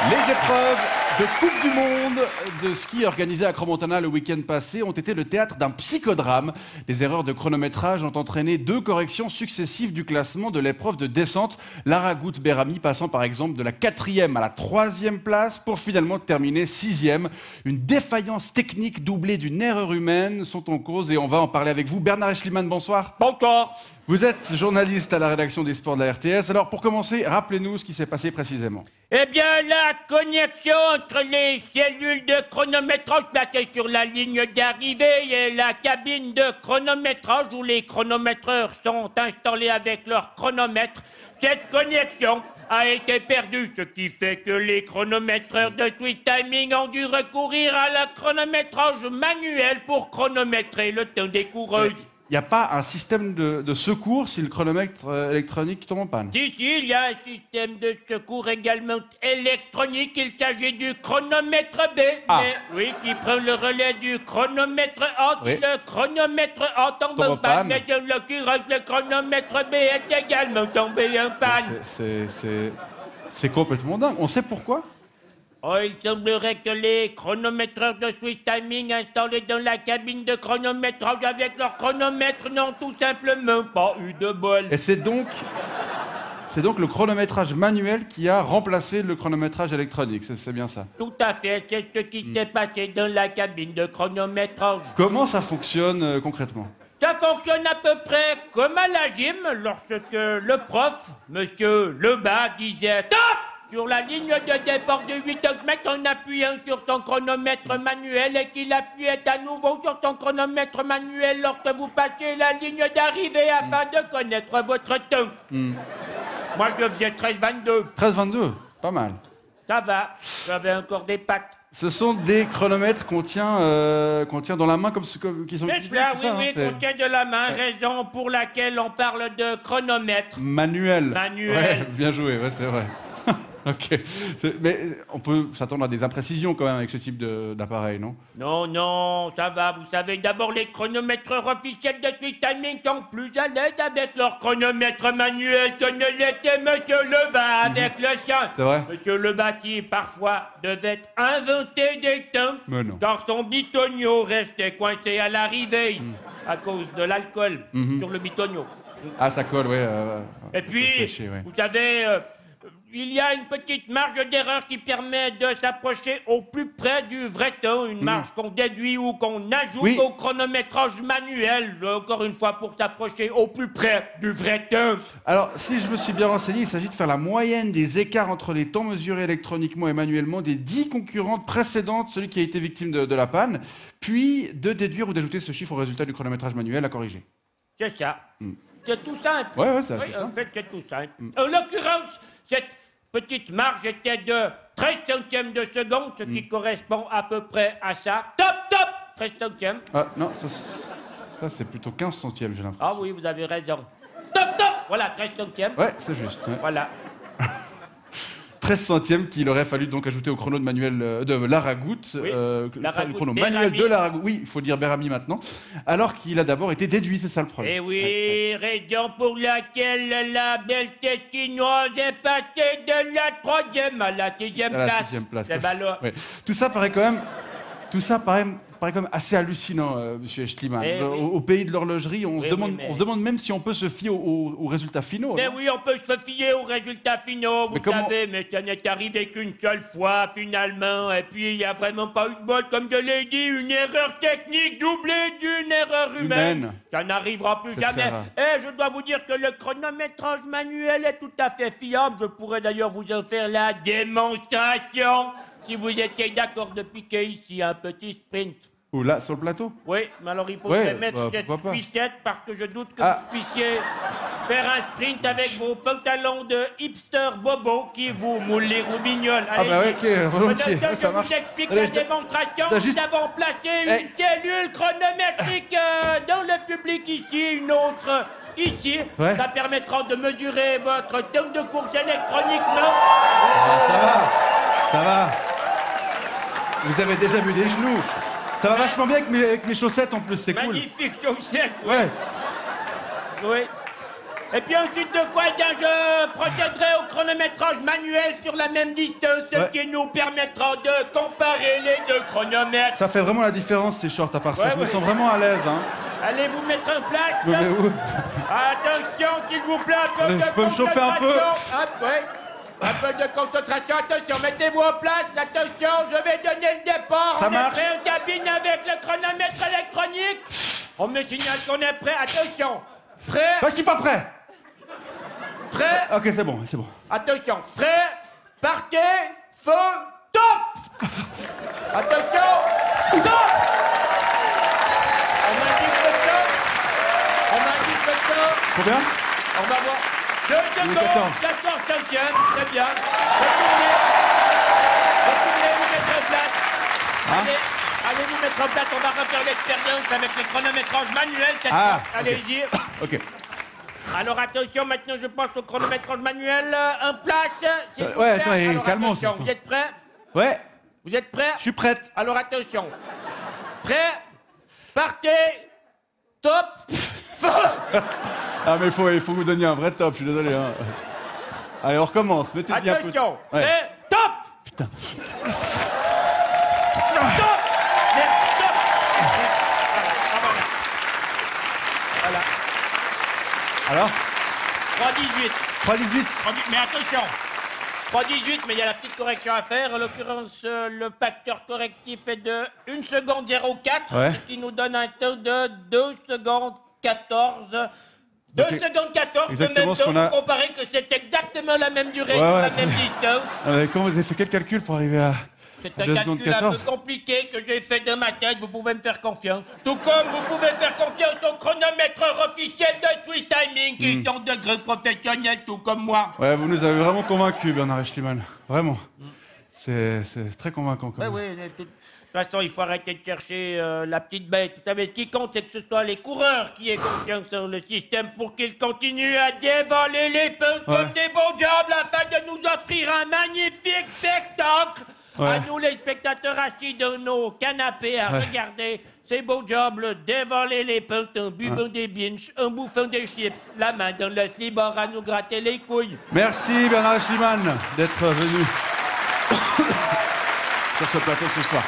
Les épreuves de Coupe du Monde de ski organisées à Crans-Montana le week-end passé ont été le théâtre d'un psychodrame. Les erreurs de chronométrage ont entraîné 2 corrections successives du classement de l'épreuve de descente. Lara Gut-Berami passant par exemple de la 4e à la 3e place pour finalement terminer 6e. Une défaillance technique doublée d'une erreur humaine sont en cause et on va en parler avec vous. Bernard Eschliman, bonsoir. Bonsoir. Vous êtes journaliste à la rédaction des sports de la RTS. Alors pour commencer, rappelez-nous ce qui s'est passé précisément. Eh bien, la connexion entre les cellules de chronométrage placées sur la ligne d'arrivée et la cabine de chronométrage où les chronométreurs sont installés avec leur chronomètre, cette connexion a été perdue, ce qui fait que les chronométreurs de Swiss Timing ont dû recourir à la chronométrage manuel pour chronométrer le temps des coureuses. Il n'y a pas un système de secours si le chronomètre électronique tombe en panne? Si, il y a un système de secours également électronique. Il s'agit du chronomètre B, mais, oui, qui prend le relais du chronomètre A. Si le chronomètre A tombe en panne, mais en l'occurrence, le chronomètre B est également tombé en panne. C'est complètement dingue. On sait pourquoi? Oh, il semblerait que les chronométreurs de Swiss Timing installés dans la cabine de chronométrage avec leur chronomètre n'ont tout simplement pas eu de bol. Et c'est donc le chronométrage manuel qui a remplacé le chronométrage électronique, c'est bien ça? Tout à fait, c'est ce qui s'est passé dans la cabine de chronométrage. Comment ça fonctionne concrètement? Ça fonctionne à peu près comme à la gym lorsque le prof, monsieur Lebas, disait « Stop !» sur la ligne de départ de 800 mètres en appuyant sur son chronomètre manuel et qu'il appuyait à nouveau sur son chronomètre manuel lorsque vous passiez la ligne d'arrivée afin de connaître votre temps. Moi, je faisais 13-22. 13-22, pas mal. Ça va, j'avais encore des pattes. Ce sont des chronomètres qu'on tient dans la main comme qui sont utilisés, c'est ça, oui, qu'on tient de la main, raison pour laquelle on parle de chronomètre. Manuel. Manuel. Ouais, bien joué, ouais, c'est vrai. Ok. Mais on peut s'attendre à des imprécisions quand même avec ce type d'appareil, non? Non, ça va. Vous savez, d'abord, les chronométreurs officiels de Swiss Timing sont plus à l'aise avec leur chronomètre manuel que ne l'était Monsieur Lebas avec le sien. C'est vrai? Monsieur Lebas qui, parfois, devait inventer des temps, car son bitonio restait coincé à l'arrivée à cause de l'alcool sur le bitonio. Ah, ça colle, ouais. Et puis, sécher, ouais. vous savez... il y a une petite marge d'erreur qui permet de s'approcher au plus près du vrai temps, une marge qu'on déduit ou qu'on ajoute au chronométrage manuel, encore une fois pour s'approcher au plus près du vrai temps. Alors, si je me suis bien renseigné, il s'agit de faire la moyenne des écarts entre les temps mesurés électroniquement et manuellement des 10 concurrentes précédentes, celui qui a été victime de la panne, puis de déduire ou d'ajouter ce chiffre au résultat du chronométrage manuel à corriger. C'est ça. C'est tout simple. Ouais, c'est assez simple. En fait, c'est tout simple. En l'occurrence, cette petite marge était de 13 centièmes de seconde, ce qui correspond à peu près à ça. Top 13 centièmes. Ah, non, ça c'est plutôt 15 centièmes, j'ai l'impression. Ah oui, vous avez raison. Top voilà, 13 centièmes. Ouais, c'est juste. Ouais. Voilà. 13 centièmes qu'il aurait fallu donc ajouter au chrono de Lara Gut, le chrono manuel de Lara Gut. Oui, il faut dire Berami maintenant, alors qu'il a d'abord été déduit, c'est ça le problème. Et oui, raison pour laquelle la belle chinoise est passée de la 3e à la 6e place. C'est ballot. Ouais. Tout ça paraît quand même assez hallucinant, monsieur Eschliman. Au pays de l'horlogerie, on se demande même si on peut se fier aux résultats finaux. Mais oui, on peut se fier aux résultats finaux, vous savez, mais ça n'est arrivé qu'une seule fois, finalement. Et puis, il n'y a vraiment pas eu de bol, comme je l'ai dit, une erreur technique doublée d'une erreur humaine. Ça n'arrivera plus jamais. Et je dois vous dire que le chronométrage manuel est tout à fait fiable. Je pourrais d'ailleurs vous en faire la démonstration. Si vous étiez d'accord de piquer ici un petit sprint. Ou là, sur le plateau? Oui, mais alors il faudrait mettre cette puissette parce que je doute que vous puissiez faire un sprint avec vos pantalons de hipster bobo qui vous moulent les roubignoles. Allez, ok, volontiers. Ça marche. Je vous explique la démonstration. Nous avons placé une cellule chronométrique dans le public ici, une autre ici. Ça permettra de mesurer votre temps de course électroniquement. Ça va. Vous avez déjà vu des genoux. Ça va vachement bien avec mes chaussettes en plus, c'est cool. Magnifique chaussettes. Ouais. Oui. Et puis ensuite de quoi, eh bien, je procéderai au chronométrage manuel sur la même distance, ce qui nous permettra de comparer les deux chronomètres. Ça fait vraiment la différence, ces shorts, à part ça. Je me sens vraiment à l'aise, hein. Allez vous mettre en place. Mais où? Attention, s'il vous plaît, un peu de je peux me chauffer un peu? Hop, ouais. Un peu de concentration, attention, mettez-vous en place, attention, je vais donner le départ. Ça marche. On est prêt en cabine avec le chronomètre électronique. On me signale qu'on est prêt, attention. Prêt? Bah, je suis pas prêt. Prêt? Ok, c'est bon, c'est bon. Attention, prêt? Partez, feu, top! Attention, top! On m'indique le top. On m'indique le top. Combien? On va voir. 2 secondes, 14 cinquièmes, très bien. Retournez vous mettre en place. Allez vous mettre en place, on va refaire l'expérience avec le chronométrage manuel. Allez-y. Ok. Alors attention, maintenant je passe au chronométrage manuel en place. Ouais, attends, calmons. Vous êtes prêts? Ouais. Vous êtes prêts? Je suis prête. Alors attention. Prêt? Partez. Top. Ah, mais il faut que vous donniez un vrai top, je suis désolé. Hein. Allez, on recommence. Mettez-y un peu. Attention. Ouais. Prêt? Top. Putain. Top. Merci, top. Voilà. Alors 3,18. 3,18. Mais attention. 3,18, mais il y a la petite correction à faire. En l'occurrence, le facteur correctif est de 1 seconde 0,4, Ouais. ce qui nous donne un temps de 2 secondes 14. 2 secondes 14, de même temps, vous comparez que c'est exactement la même durée, la même distance. Comment vous avez fait quel calcul pour arriver à C'est un calcul un peu compliqué que j'ai fait dans ma tête, vous pouvez me faire confiance. Tout comme vous pouvez faire confiance au chronomètre officiel de Swiss Timing, qui sont de grands professionnels, tout comme moi. Ouais, vous nous avez vraiment convaincus, Bernard Schliemann. Vraiment. C'est très convaincant, quand même. Oui, de toute façon, il faut arrêter de chercher la petite bête. Vous savez, ce qui compte, c'est que ce soit les coureurs qui aient confiance sur le système pour qu'ils continuent à dévoiler les pneus comme des beaux diables afin de nous offrir un magnifique spectacle. À nous, les spectateurs assis dans nos canapés à regarder ces beaux diables dévoiler les pneus en buvant des binges, en bouffant des chips, la main dans le slibord à nous gratter les couilles. Merci, Bernard Schliemann, d'être venu sur ce plateau ce soir.